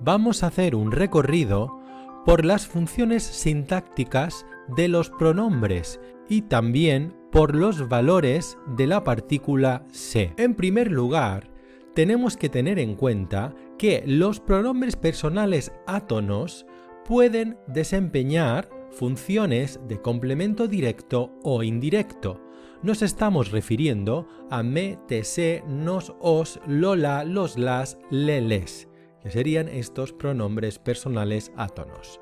vamos a hacer un recorrido por las funciones sintácticas de los pronombres y también por los valores de la partícula se. En primer lugar, tenemos que tener en cuenta que los pronombres personales átonos pueden desempeñar funciones de complemento directo o indirecto. Nos estamos refiriendo a me, te, se, nos, os, lo, la, los, las, le, les, que serían estos pronombres personales átonos.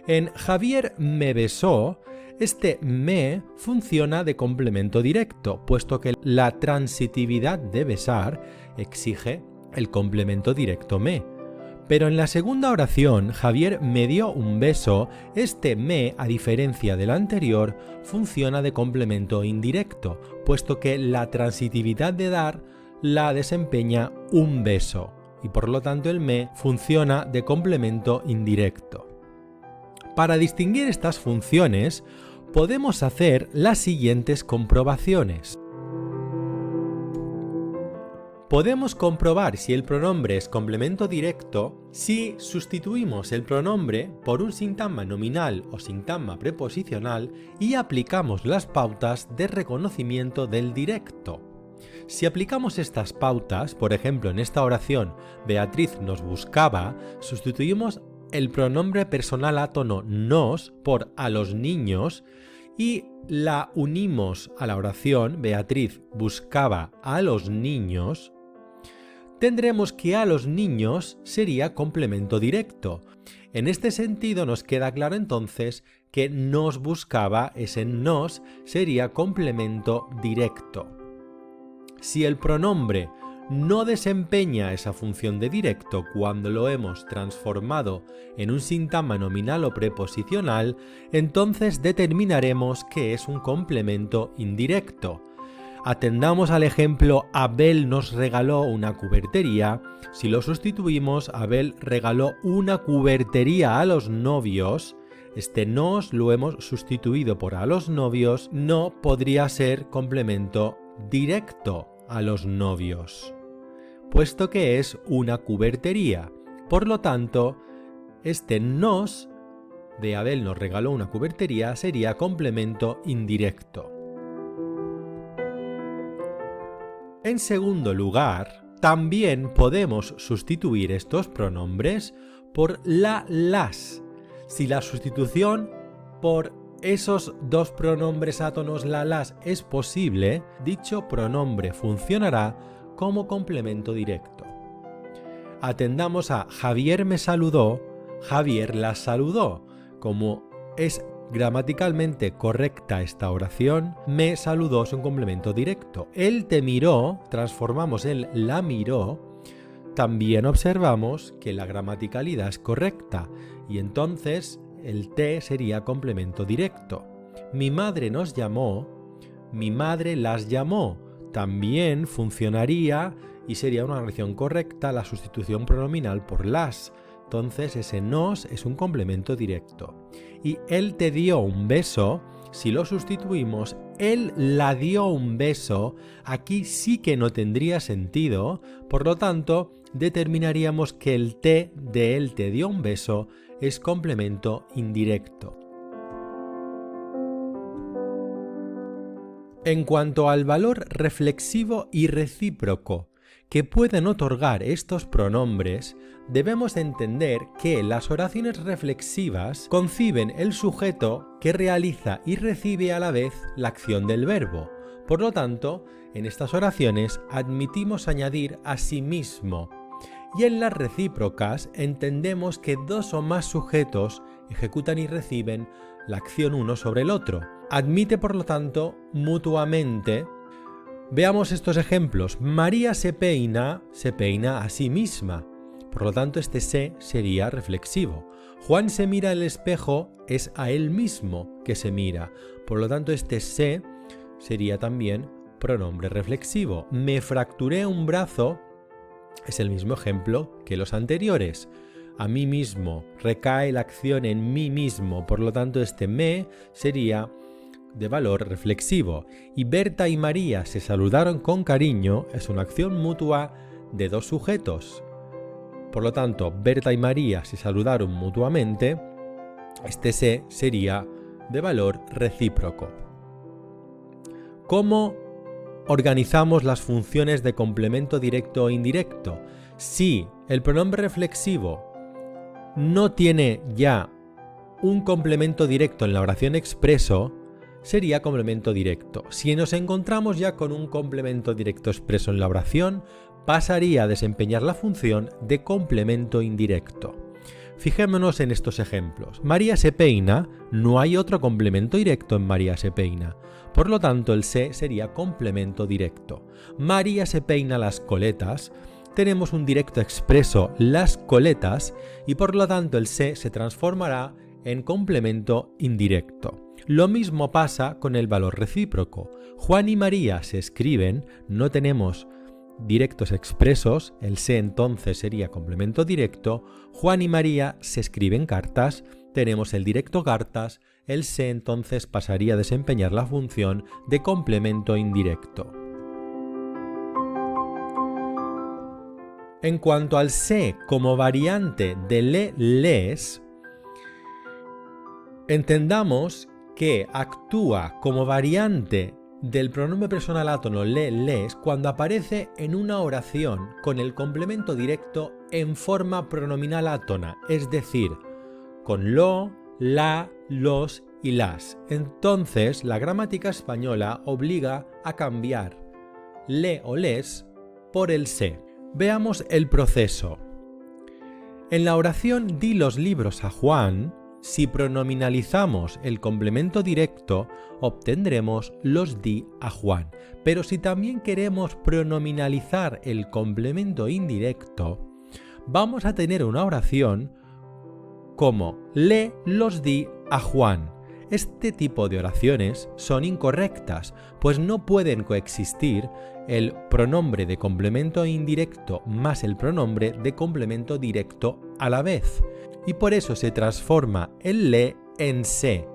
En Javier me besó, este me funciona de complemento directo, puesto que la transitividad de besar exige el complemento directo me. Pero en la segunda oración, Javier me dio un beso, este me, a diferencia del anterior, funciona de complemento indirecto, puesto que la transitividad de dar la desempeña un beso, y por lo tanto el me funciona de complemento indirecto. Para distinguir estas funciones, podemos hacer las siguientes comprobaciones. Podemos comprobar si el pronombre es complemento directo si sustituimos el pronombre por un sintagma nominal o sintagma preposicional y aplicamos las pautas de reconocimiento del directo. Si aplicamos estas pautas, por ejemplo en esta oración, Beatriz nos buscaba, sustituimos el pronombre personal átono nos por a los niños y la unimos a la oración, Beatriz buscaba a los niños, tendremos que a los niños sería complemento directo. En este sentido nos queda claro entonces que nos buscaba, ese nos, sería complemento directo. Si el pronombre no desempeña esa función de directo cuando lo hemos transformado en un sintagma nominal o preposicional, entonces determinaremos que es un complemento indirecto. Atendamos al ejemplo Abel nos regaló una cubertería. Si lo sustituimos, Abel regaló una cubertería a los novios. Este nos lo hemos sustituido por a los novios, no podría ser complemento directo a los novios, puesto que es una cubertería. Por lo tanto, este nos de Abel nos regaló una cubertería sería complemento indirecto. En segundo lugar, también podemos sustituir estos pronombres por la, las. Si la sustitución por esos dos pronombres átonos la, las es posible, dicho pronombre funcionará como complemento directo. Atendamos a Javier me saludó, Javier la saludó. Como es gramaticalmente correcta esta oración, me saludó es un complemento directo. Él te miró, transformamos el la miró, también observamos que la gramaticalidad es correcta y entonces el te sería complemento directo. Mi madre nos llamó, mi madre las llamó, también funcionaría y sería una oración correcta la sustitución pronominal por las. Entonces ese nos es un complemento directo. Y él te dio un beso, si lo sustituimos, él la dio un beso, aquí sí que no tendría sentido, por lo tanto determinaríamos que el te de él te dio un beso es complemento indirecto. En cuanto al valor reflexivo y recíproco que pueden otorgar estos pronombres, debemos entender que las oraciones reflexivas conciben el sujeto que realiza y recibe a la vez la acción del verbo. Por lo tanto, en estas oraciones admitimos añadir a sí mismo. Y en las recíprocas entendemos que dos o más sujetos ejecutan y reciben la acción uno sobre el otro. Admite, por lo tanto, mutuamente. Veamos estos ejemplos. María se peina a sí misma. Por lo tanto, este se sería reflexivo. Juan se mira al espejo, es a él mismo que se mira. Por lo tanto, este se sería también pronombre reflexivo. Me fracturé un brazo es el mismo ejemplo que los anteriores. A mí mismo, recae la acción en mí mismo. Por lo tanto, este me sería de valor reflexivo. Y Berta y María se saludaron con cariño es una acción mutua de dos sujetos. Por lo tanto, Berta y María se saludaron mutuamente. Este se sería de valor recíproco. ¿Cómo organizamos las funciones de complemento directo o indirecto? Si el pronombre reflexivo no tiene ya un complemento directo en la oración expreso, sería complemento directo. Si nos encontramos ya con un complemento directo expreso en la oración, pasaría a desempeñar la función de complemento indirecto. Fijémonos en estos ejemplos. María se peina, no hay otro complemento directo en María se peina. Por lo tanto, el se sería complemento directo. María se peina las coletas, tenemos un directo expreso, las coletas, y por lo tanto el se transformará en complemento indirecto. Lo mismo pasa con el valor recíproco. Juan y María se escriben, no tenemos directos expresos, el se entonces sería complemento directo. Juan y María se escriben cartas, tenemos el directo cartas, el se entonces pasaría a desempeñar la función de complemento indirecto. En cuanto al se como variante de les, entendamos que actúa como variante del pronombre personal átono les cuando aparece en una oración con el complemento directo en forma pronominal átona, es decir, con lo, la, los y las. Entonces, la gramática española obliga a cambiar le o les por el se. Veamos el proceso. En la oración di los libros a Juan, si pronominalizamos el complemento directo, obtendremos los di a Juan. Pero si también queremos pronominalizar el complemento indirecto, vamos a tener una oración como le los di a Juan. Este tipo de oraciones son incorrectas, pues no pueden coexistir el pronombre de complemento indirecto más el pronombre de complemento directo a la vez. Y por eso se transforma el le en se,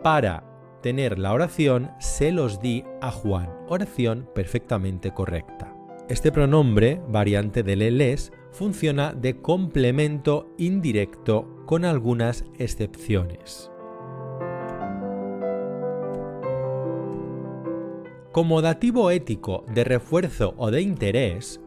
para tener la oración se los di a Juan, oración perfectamente correcta. Este pronombre, variante de les, funciona de complemento indirecto con algunas excepciones. Como dativo ético de refuerzo o de interés,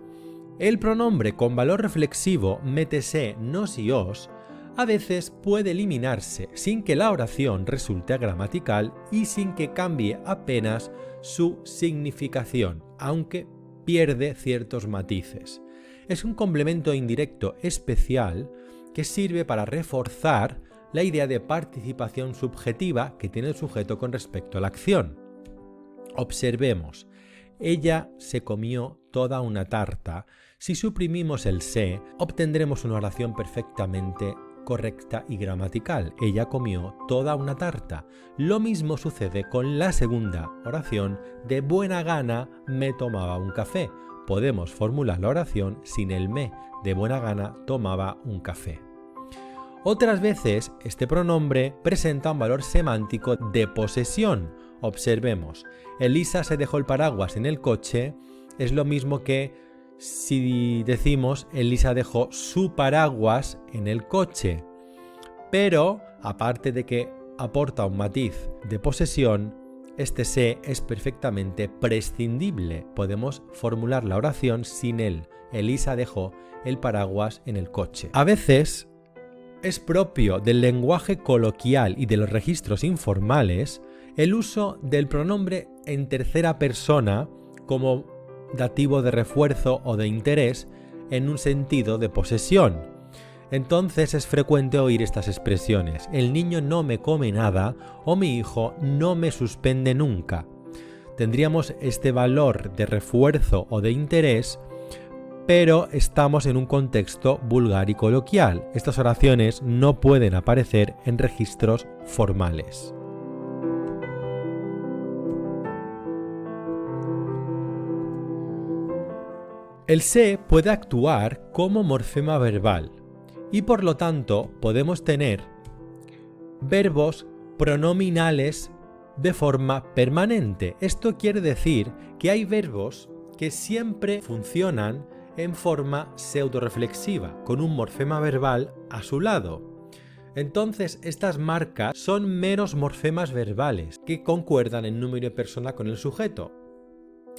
el pronombre con valor reflexivo métese, nos y os a veces puede eliminarse sin que la oración resulte gramatical y sin que cambie apenas su significación, aunque pierde ciertos matices. Es un complemento indirecto especial que sirve para reforzar la idea de participación subjetiva que tiene el sujeto con respecto a la acción. Observemos, ella se comió toda una tarta. Si suprimimos el se, obtendremos una oración perfectamente correcta y gramatical. Ella comió toda una tarta. Lo mismo sucede con la segunda oración, de buena gana me tomaba un café. Podemos formular la oración sin el me, de buena gana tomaba un café. Otras veces, este pronombre presenta un valor semántico de posesión. Observemos, Elisa se dejó el paraguas en el coche, es lo mismo que si decimos Elisa dejó su paraguas en el coche. Pero, aparte de que aporta un matiz de posesión, este se es perfectamente prescindible. Podemos formular la oración sin él. Elisa dejó el paraguas en el coche. A veces es propio del lenguaje coloquial y de los registros informales el uso del pronombre en tercera persona como dativo de refuerzo o de interés en un sentido de posesión. Entonces es frecuente oír estas expresiones: el niño no me come nada o mi hijo no me suspende nunca. Tendríamos este valor de refuerzo o de interés, pero estamos en un contexto vulgar y coloquial. Estas oraciones no pueden aparecer en registros formales. El se puede actuar como morfema verbal y por lo tanto podemos tener verbos pronominales de forma permanente. Esto quiere decir que hay verbos que siempre funcionan en forma pseudoreflexiva, con un morfema verbal a su lado. Entonces, estas marcas son meros morfemas verbales que concuerdan en número y persona con el sujeto.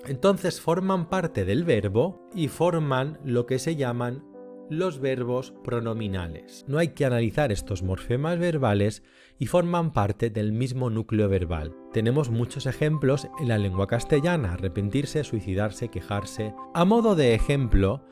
Entonces, forman parte del verbo y forman lo que se llaman los verbos pronominales. No hay que analizar estos morfemas verbales y forman parte del mismo núcleo verbal. Tenemos muchos ejemplos en la lengua castellana: arrepentirse, suicidarse, quejarse. A modo de ejemplo,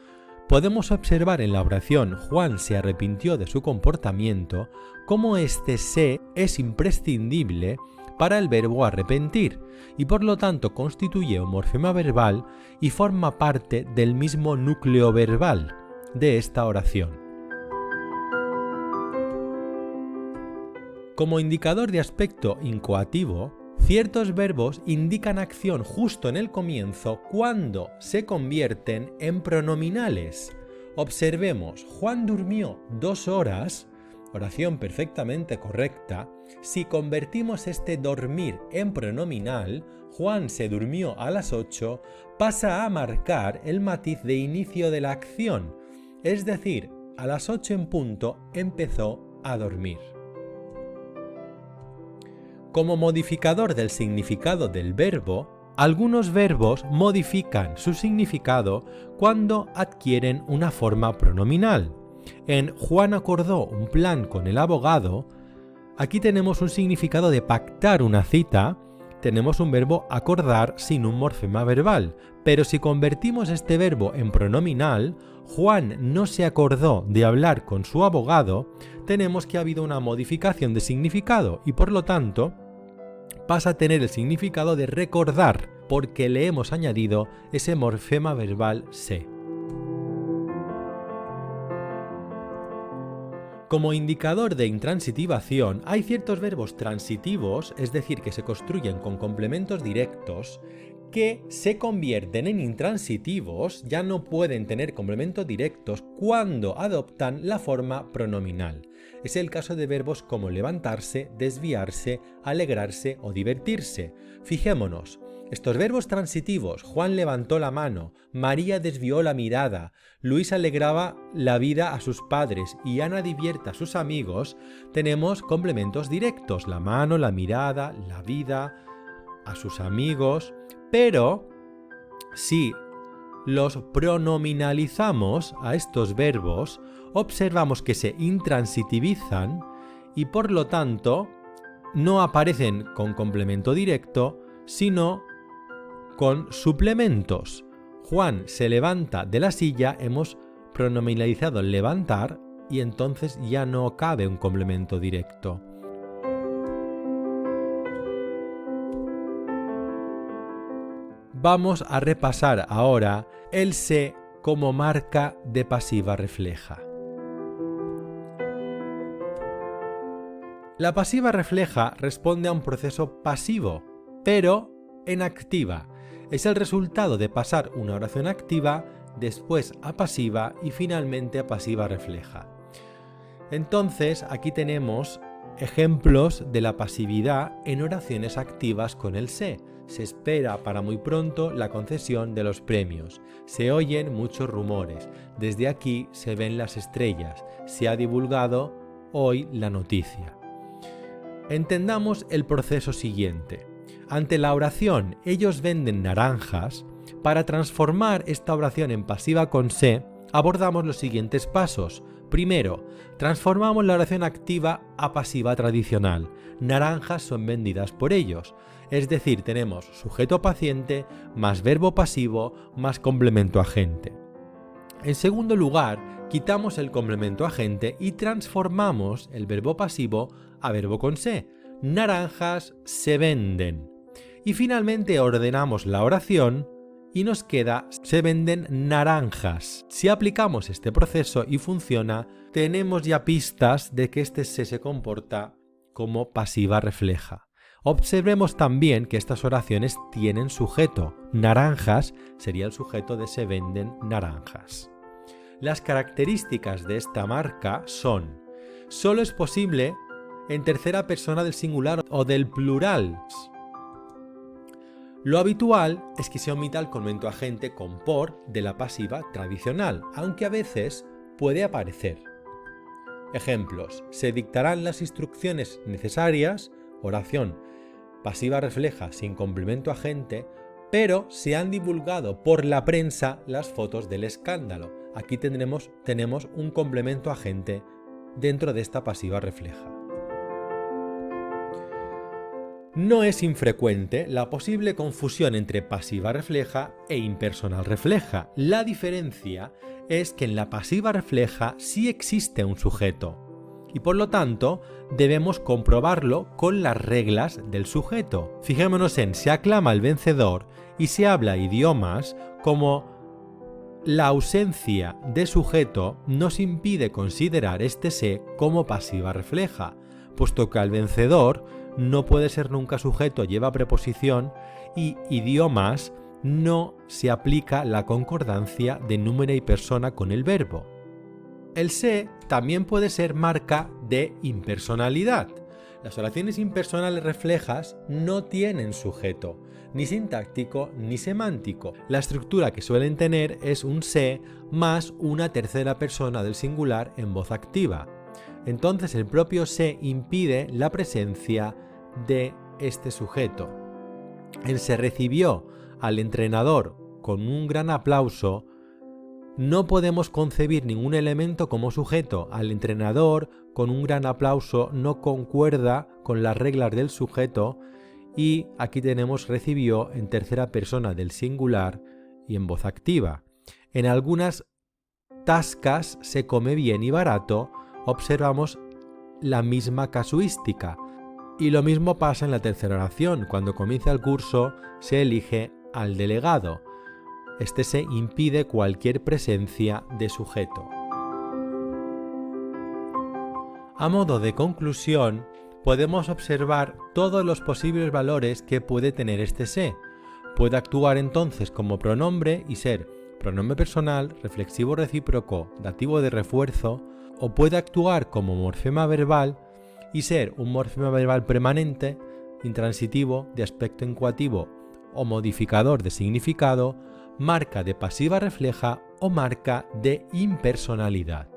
podemos observar en la oración Juan se arrepintió de su comportamiento cómo este se es imprescindible para el verbo arrepentir y por lo tanto constituye un morfema verbal y forma parte del mismo núcleo verbal de esta oración. Como indicador de aspecto incoativo, ciertos verbos indican acción justo en el comienzo cuando se convierten en pronominales. Observemos, Juan durmió 2 horas, oración perfectamente correcta. Si convertimos este dormir en pronominal, Juan se durmió a las 8, pasa a marcar el matiz de inicio de la acción, es decir, a las 8 en punto empezó a dormir. Como modificador del significado del verbo, algunos verbos modifican su significado cuando adquieren una forma pronominal. En Juan acordó un plan con el abogado, aquí tenemos un significado de pactar una cita, tenemos un verbo acordar sin un morfema verbal, pero si convertimos este verbo en pronominal, Juan no se acordó de hablar con su abogado, tenemos que ha habido una modificación de significado y por lo tanto pasa a tener el significado de recordar porque le hemos añadido ese morfema verbal se. Como indicador de intransitivación, hay ciertos verbos transitivos, es decir, que se construyen con complementos directos, que se convierten en intransitivos, ya no pueden tener complementos directos cuando adoptan la forma pronominal. Es el caso de verbos como levantarse, desviarse, alegrarse o divertirse. Fijémonos, estos verbos transitivos, Juan levantó la mano, María desvió la mirada, Luis alegraba la vida a sus padres y Ana divierte a sus amigos, tenemos complementos directos, la mano, la mirada, la vida, a sus amigos, pero si los pronominalizamos a estos verbos, observamos que se intransitivizan y por lo tanto no aparecen con complemento directo, sino con suplementos. Juan se levanta de la silla, hemos pronominalizado levantar y entonces ya no cabe un complemento directo. Vamos a repasar ahora el se como marca de pasiva refleja. La pasiva refleja responde a un proceso pasivo, pero en activa. Es el resultado de pasar una oración activa, después a pasiva y finalmente a pasiva refleja. Entonces, aquí tenemos ejemplos de la pasividad en oraciones activas con el se. Se espera para muy pronto la concesión de los premios. Se oyen muchos rumores. Desde aquí se ven las estrellas. Se ha divulgado hoy la noticia. Entendamos el proceso siguiente. Ante la oración, ellos venden naranjas. Para transformar esta oración en pasiva con se, abordamos los siguientes pasos. Primero, transformamos la oración activa a pasiva tradicional. Naranjas son vendidas por ellos. Es decir, tenemos sujeto paciente más verbo pasivo más complemento agente. En segundo lugar, quitamos el complemento agente y transformamos el verbo pasivo a verbo con se. Naranjas se venden. Y finalmente ordenamos la oración y nos queda se venden naranjas. Si aplicamos este proceso y funciona, tenemos ya pistas de que este se comporta como pasiva refleja. Observemos también que estas oraciones tienen sujeto. Naranjas sería el sujeto de se venden naranjas. Las características de esta marca son: solo es posible en tercera persona del singular o del plural. Lo habitual es que se omita el complemento agente con por de la pasiva tradicional, aunque a veces puede aparecer. Ejemplos: se dictarán las instrucciones necesarias, oración pasiva refleja sin complemento agente, pero se han divulgado por la prensa las fotos del escándalo. Aquí tenemos un complemento agente dentro de esta pasiva refleja. No es infrecuente la posible confusión entre pasiva refleja e impersonal refleja. La diferencia es que en la pasiva refleja sí existe un sujeto y por lo tanto debemos comprobarlo con las reglas del sujeto. Fijémonos en se aclama al vencedor y se habla idiomas, como la ausencia de sujeto nos impide considerar este se como pasiva refleja, puesto que al vencedor no puede ser nunca sujeto, lleva preposición, y idiomas no se aplica la concordancia de número y persona con el verbo. El se también puede ser marca de impersonalidad. Las oraciones impersonales reflejas no tienen sujeto, ni sintáctico ni semántico. La estructura que suelen tener es un se más una tercera persona del singular en voz activa. Entonces el propio se impide la presencia de este sujeto. El se recibió al entrenador con un gran aplauso. No podemos concebir ningún elemento como sujeto. Al entrenador con un gran aplauso no concuerda con las reglas del sujeto y aquí tenemos recibió en tercera persona del singular y en voz activa. En algunas tascas se come bien y barato observamos la misma casuística. Y lo mismo pasa en la tercera oración. Cuando comienza el curso se elige al delegado. Este se impide cualquier presencia de sujeto. A modo de conclusión, podemos observar todos los posibles valores que puede tener este se. Puede actuar entonces como pronombre y ser pronombre personal, reflexivo recíproco, dativo de refuerzo, o puede actuar como morfema verbal y ser un morfema verbal permanente, intransitivo, de aspecto encuativo o modificador de significado, marca de pasiva refleja o marca de impersonalidad.